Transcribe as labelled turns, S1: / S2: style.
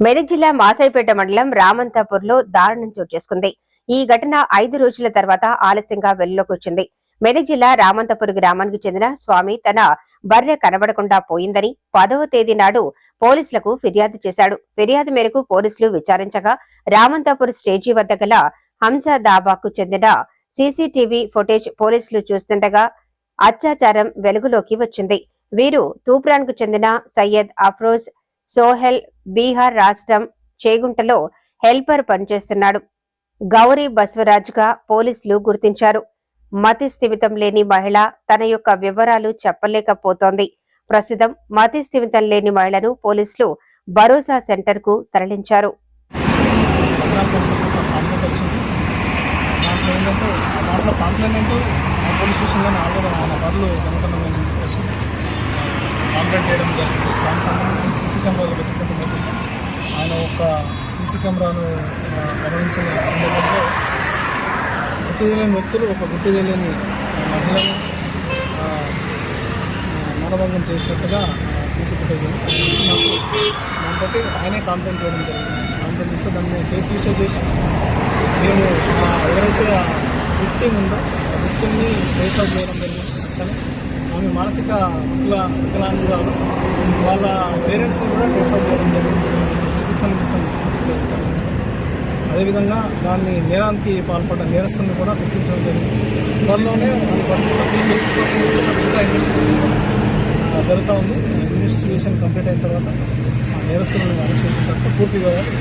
S1: మెదక్ జిల్లా మాసాయిపేట మండలం రామంతాపూర్లో దారుణం చోటు చేసుకుంది. ఈ ఘటన 5 రోజుల తర్వాత ఆలస్యంగా వెలుగులోకి వచ్చింది. మెదక్ జిల్లా రామంతపూర్ గ్రామానికి చెందిన స్వామి తన బర్రె కనబడకుండా పోయిందని 10వ తేదీ నాడు పోలీసులకు ఫిర్యాదు చేశాడు. ఫిర్యాదు మేరకు పోలీసులు విచారించగా రామంతపూర్ స్టేజీ వద్ద గల హంస దాబాకు చెందిన సీసీటీవీ ఫుటేజ్ పోలీసులు చూస్తుండగా అత్యాచారం వెలుగులోకి వచ్చింది. వీరు తూప్రాన్ కు చెందిన సయ్యద్ అఫ్రోజ్ సోహెల్ బీహార్ రాష్ట్రం చేగుంటలో హెల్పర్ పనిచేస్తున్నాడు. గౌరీ బస్వరాజ్ గా పోలీసులు గుర్తించారు. మతి స్థిమితం లేని మహిళ తన యొక్క వివరాలు చెప్పలేకపోతోంది. ప్రస్తుతం మతి స్థిమితం లేని మహిళను పోలీసులు భరోసా సెంటర్ కు తరలించారు.
S2: ఆయన ఒక సీసీ కెమెరాను గమనించిన సందర్భంలో గుర్తు తెలియని వ్యక్తులు ఒక గుర్తు తెలియని మహిళను మానభంగం చేసినట్టుగా సీసీ ఫుటేజ్ దాంతో ఆయనే కంప్లైంట్ చేయడం జరిగింది. కంప్లైంట్ ఇస్తే దాన్ని కేసు రిజిస్టర్ చేసి మేము ఎవరైతే విక్టిమ్ ఉందో ఆ విక్టిమ్ని ట్రేస్ అవుట్ చేయడం జరిగింది. కానీ ఆమె మానసిక వికలాంగురాలు వాళ్ళ పేరెంట్స్ని కూడా ట్రేస్ అవుట్ చేయడం జరిగింది. చికిత్స నిమిషం హాస్పిటల్. అదేవిధంగా దాన్ని నేరానికి పాల్పడ్డ నేరస్తుని కూడా గుర్తించడం జరిగింది. త్వరలోనే ఇంకా ఇన్వెస్టిగేషన్ జరుగుతూ ఉంది. ఇన్వెస్టిగేషన్ కంప్లీట్ అయిన తర్వాత నేరస్తులను అరెస్ట్ చేసిన తర్వాత పూర్తి వివరాలు